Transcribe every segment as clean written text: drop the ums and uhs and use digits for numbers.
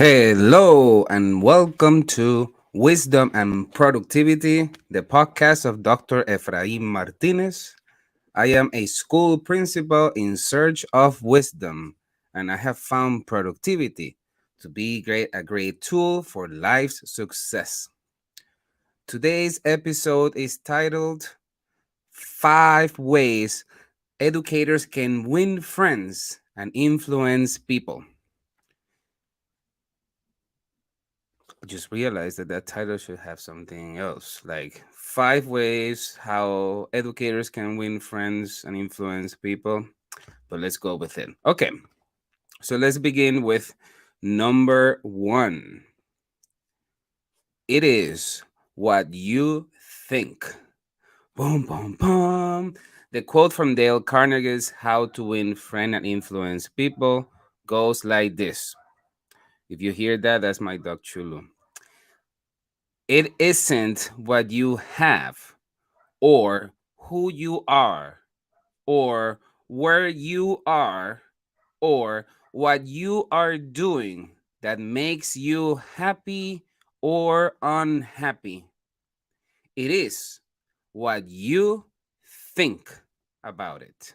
Hello and welcome to Wisdom and Productivity, the podcast of Dr. Efraim Martinez. I am a school principal in search of wisdom, and I have found productivity to be a great tool for life's success. Today's episode is titled 5 Ways Educators Can Win Friends and Influence People. Just realized that title should have something else, like 5 ways how educators can win friends and influence people. But let's go with it. Okay, so let's begin with number one. It is what you think. Boom, boom, boom. The quote from Dale Carnegie's How to Win Friends and Influence People goes like this. If you hear that, that's my dog Chulu. It isn't what you have or who you are or where you are or what you are doing that makes you happy or unhappy. It is what you think about it.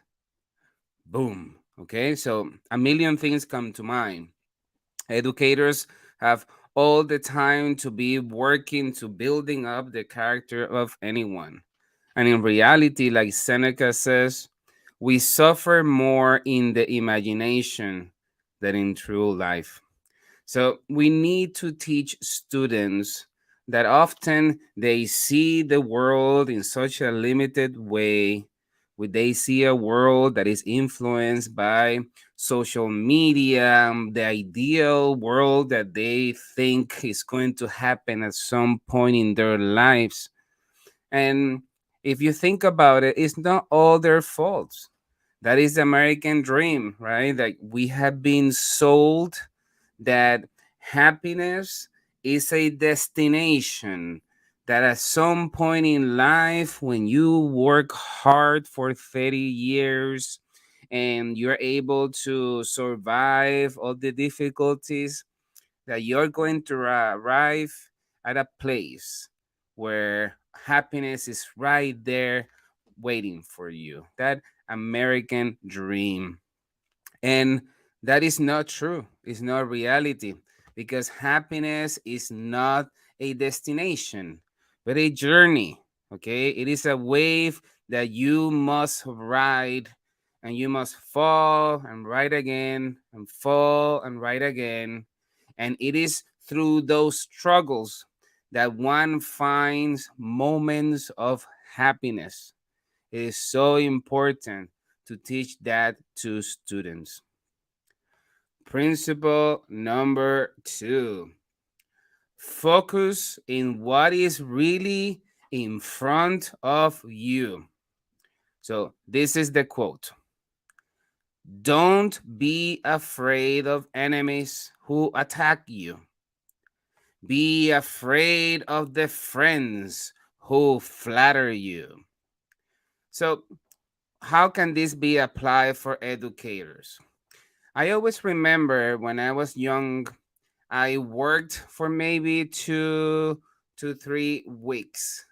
Boom. Okay, so a million things come to mind. Educators have all the time to be working to building up the character of anyone. And in reality, like Seneca says, we suffer more in the imagination than in true life. So we need to teach students that often they see the world in such a limited way. They see a world that is influenced by social media, the ideal world that they think is going to happen at some point in their lives. And if you think about it, it's not all their faults. That is the American dream, right? Like we have been sold that happiness is a destination, that at some point in life, when you work hard for 30 years and you're able to survive all the difficulties, that you're going to arrive at a place where happiness is right there waiting for you. That American dream. And that is not true. It's not reality because happiness is not a destination, but a journey. Okay. It is a wave that you must ride, and you must fall and ride again and fall and ride again. And it is through those struggles that one finds moments of happiness. It is so important to teach that to students. Principle number 2, focus in what is really in front of you. So, this is the quote: Don't be afraid of enemies who attack you. Be afraid of the friends who flatter you. So, how can this be applied for educators? I always remember when I was young, I worked for maybe 2 to 3 weeks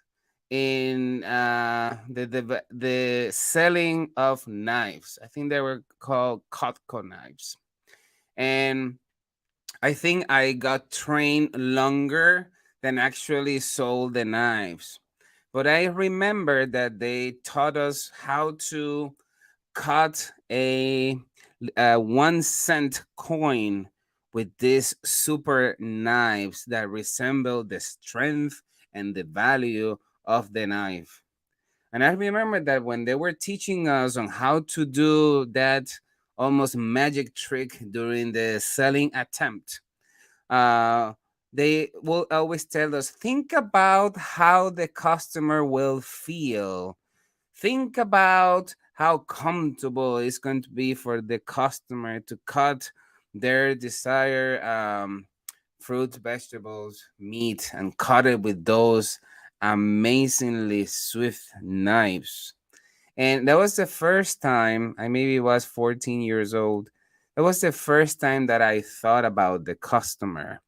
in the selling of knives. I think they were called Cutco knives, and I think I got trained longer than actually sold the knives. But I remember that they taught us how to cut a 1 cent coin with these super knives that resemble the strength and the value of the knife. And I remember that when they were teaching us on how to do that almost magic trick during the selling attempt, uh, they will always tell us, think about how the customer will feel. Think about how comfortable it's going to be for the customer to cut their desired fruits, vegetables, meat, and cut it with those amazingly swift knives. And that was the first time, I maybe was 14 years old, It was the first time that I thought about the customer,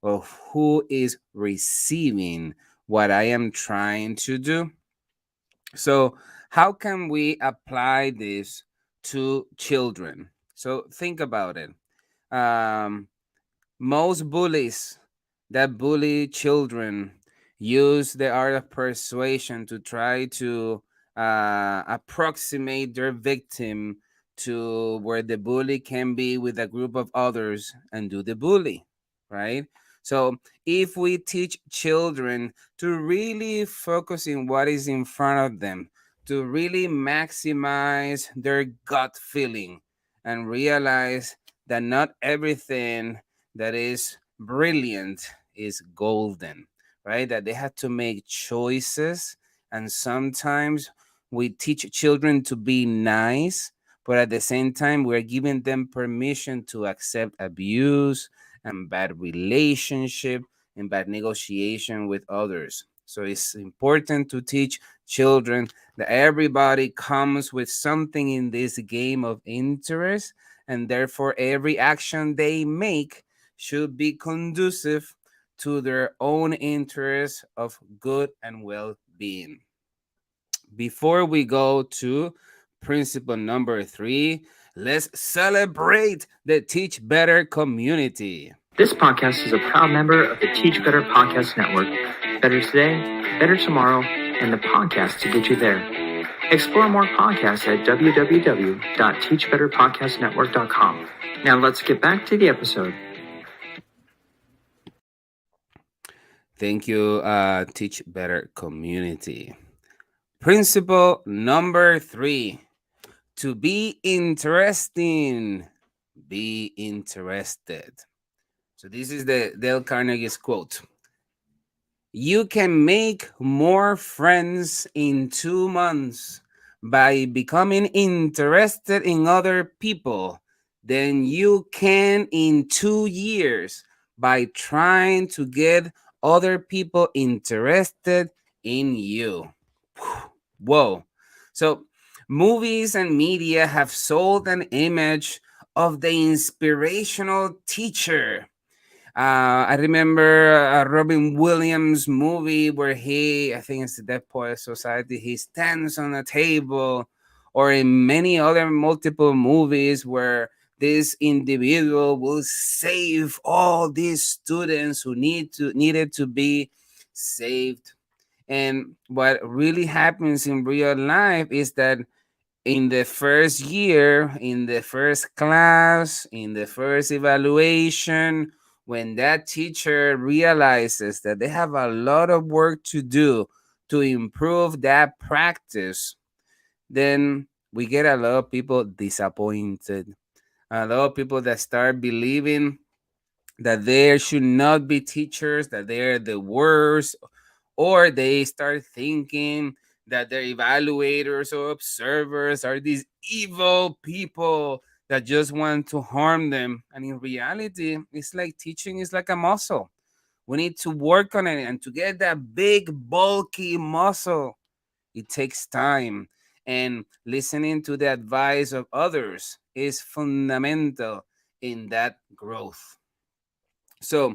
of who is receiving what I am trying to do. So, how can we apply this to children? So, think about it. Um, Most bullies that bully children use the art of persuasion to try to approximate their victim to where the bully can be with a group of others and do the bully, right? So if we teach children to really focus in what is in front of them, to really maximize their gut feeling and realize that not everything that is brilliant is golden, right? That they have to make choices. And sometimes we teach children to be nice, but at the same time, we're giving them permission to accept abuse and bad relationship and bad negotiation with others. So it's important to teach children that everybody comes with something in this game of interest, and therefore every action they make should be conducive to their own interests of good and well being. Before we go to principle number 3, let's celebrate the Teach Better community. This podcast is a proud member of the Teach Better Podcast Network. Better today, better tomorrow, and the podcast to get you there. Explore more podcasts at www.teachbetterpodcastnetwork.com. Now let's get back to the episode. Thank you, Teach Better community. Principle number 3, to be interesting, be interested. So this is the Dale Carnegie's quote. You can make more friends in 2 months by becoming interested in other people than you can in 2 years by trying to get other people interested in you. Whoa. So, movies and media have sold an image of the inspirational teacher. I remember a Robin Williams movie where I think it's the Dead Poet Society, he stands on a table, or in many other multiple movies where this individual will save all these students who needed to be saved. And what really happens in real life is that in the first year, in the first class, in the first evaluation, when that teacher realizes that they have a lot of work to do to improve that practice, then we get a lot of people disappointed. A lot of people that start believing that there should not be teachers, that they're the worst, or they start thinking that their evaluators or observers are these evil people that just want to harm them. And in reality, it's like teaching is like a muscle. We need to work on it, and to get that big, bulky muscle, it takes time. And listening to the advice of others is fundamental in that growth. So,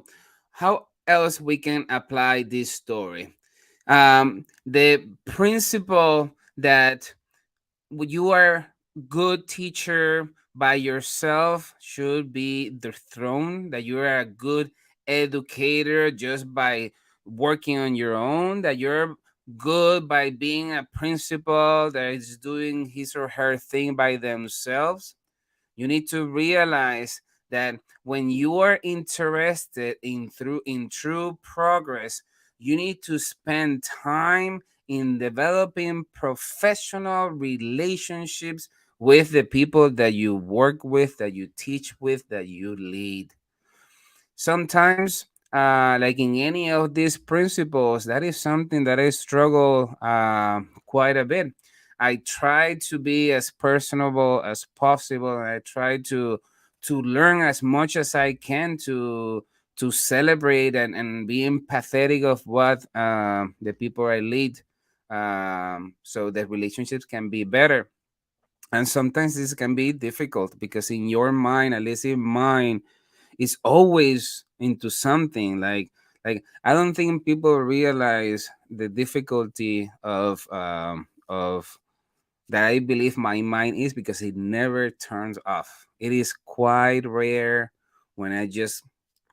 how else we can apply this story? The principle that you are good teacher by yourself should be the throne, that you are a good educator just by working on your own, that you're good by being a principal that is doing his or her thing by themselves. You need to realize that when you are interested in true progress, you need to spend time in developing professional relationships with the people that you work with, that you teach with, that you lead. Sometimes, like in any of these principles, that is something that I struggle quite a bit. I try to be as personable as possible, and I try to learn as much as I can to celebrate and be empathetic of what the people I lead, so that relationships can be better. And sometimes this can be difficult because in your mind, at least in mine, is always into something like I don't think people realize the difficulty of that I believe my mind is, because it never turns off. It is quite rare when I just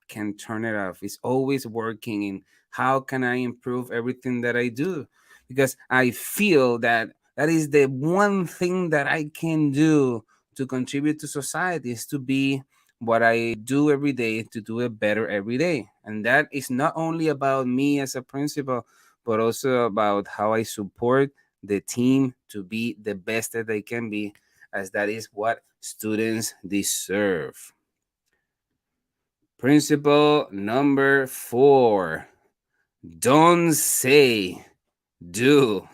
can turn it off. It's always working in how can I improve everything that I do, because I feel that that is the one thing that I can do to contribute to society, is to be what I do every day, to do it better every day. And that is not only about me as a principal, but also about how I support the team to be the best that they can be, as that is what students deserve. Principle number 4: don't say, do.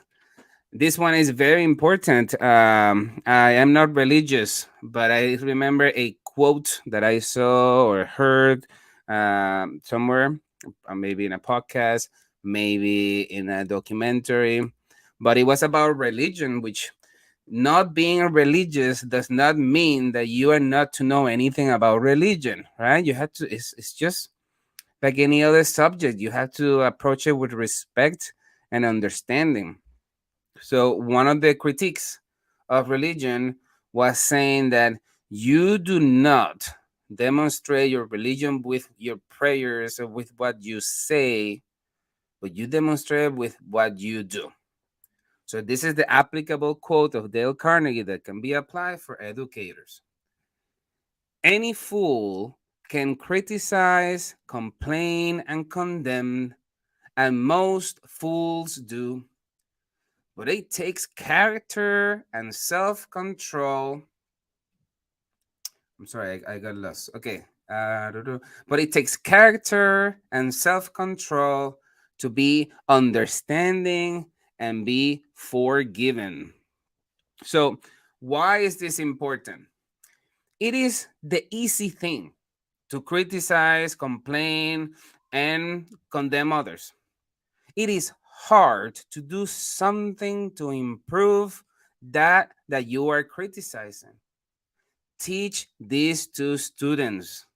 This one is very important. I am not religious, but I remember a quote that I saw or heard somewhere, maybe in a podcast, maybe in a documentary, but it was about religion, which, not being religious does not mean that you are not to know anything about religion, right? You have to, it's just like any other subject. You have to approach it with respect and understanding. So one of the critiques of religion was saying that you do not demonstrate your religion with your prayers or with what you say, but you demonstrate with what you do. So this is the applicable quote of Dale Carnegie that can be applied for educators. Any fool can criticize, complain, and condemn, and most fools do, but it takes character and self control. I'm sorry, I got lost. Okay. But it takes character and self control to be understanding and be forgiven. So, why is this important? It is the easy thing to criticize, complain, and condemn others. It is hard to do something to improve that you are criticizing. Teach this to students.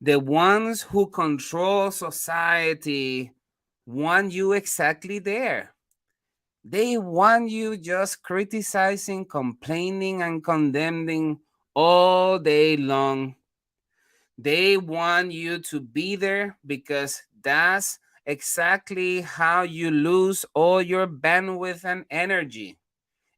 The ones who control society want you exactly there. They want you just criticizing, complaining, and condemning all day long. They want you to be there because that's exactly how you lose all your bandwidth and energy.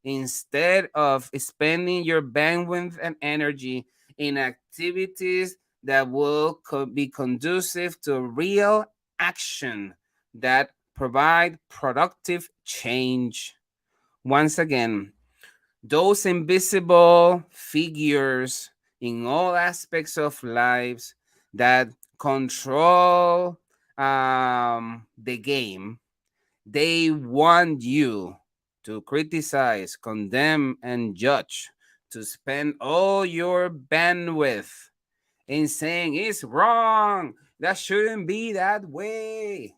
Instead of spending your bandwidth and energy in activities that will be conducive to real action that provide productive change. Once again, those invisible figures in all aspects of lives that control the game, they want you to criticize, condemn, and judge, to spend all your bandwidth in saying it's wrong, that shouldn't be that way.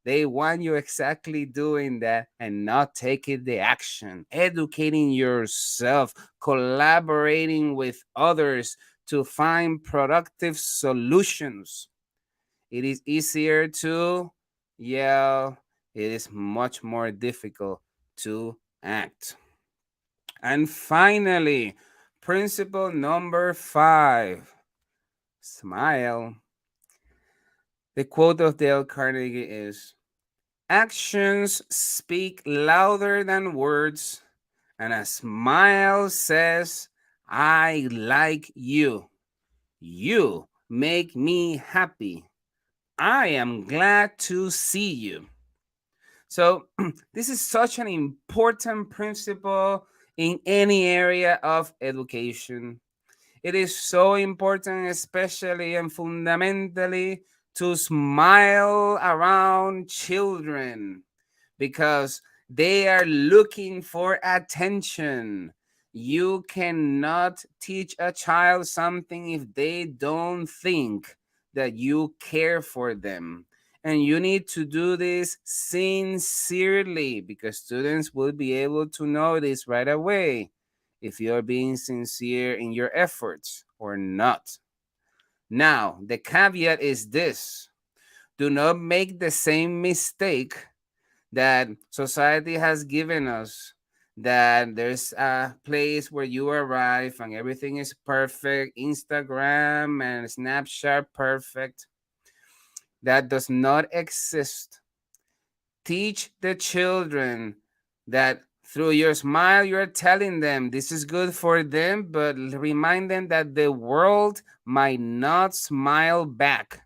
They want you exactly doing that and not taking the action, educating yourself, collaborating with others to find productive solutions. It is easier to yell, it is much more difficult to act. And finally, principle number 5: smile. The quote of Dale Carnegie is, actions speak louder than words, and a smile says, I like you. You make me happy. I am glad to see you. So, this is such an important principle in any area of education. It is so important, especially and fundamentally, to smile around children because they are looking for attention. You cannot teach a child something if they don't think that you care for them. And you need to do this sincerely because students will be able to notice right away if you're being sincere in your efforts or not. Now, the caveat is this: do not make the same mistake that society has given us, that there's a place where you arrive and everything is perfect, Instagram and Snapchat perfect. That does not exist. Teach the children that through your smile, you're telling them this is good for them, but remind them that the world might not smile back.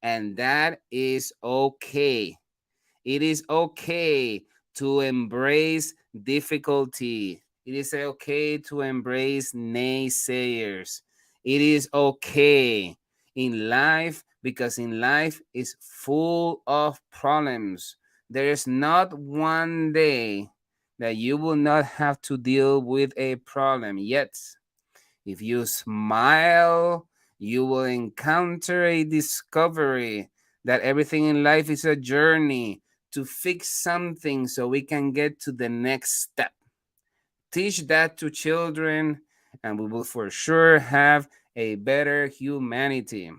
And that is okay. It is okay to embrace difficulty. It is okay to embrace naysayers. It is okay in life, because in life is full of problems. There is not one day that you will not have to deal with a problem. Yet, if you smile, you will encounter a discovery that everything in life is a journey to fix something so we can get to the next step. Teach that to children, and we will for sure have a better humanity.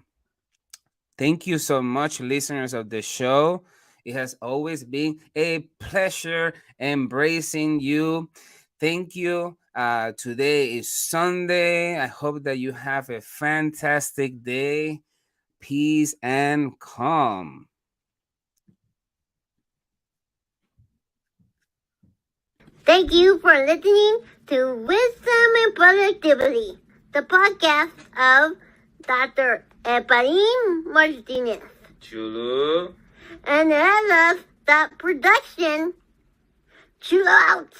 Thank you so much, listeners of the show. It has always been a pleasure embracing you. Thank you. Today is Sunday. I hope that you have a fantastic day. Peace and calm. Thank you for listening to Wisdom and Productivity, the podcast of Dr. Efrain Martinez. Chulo. And as of that production, chill out.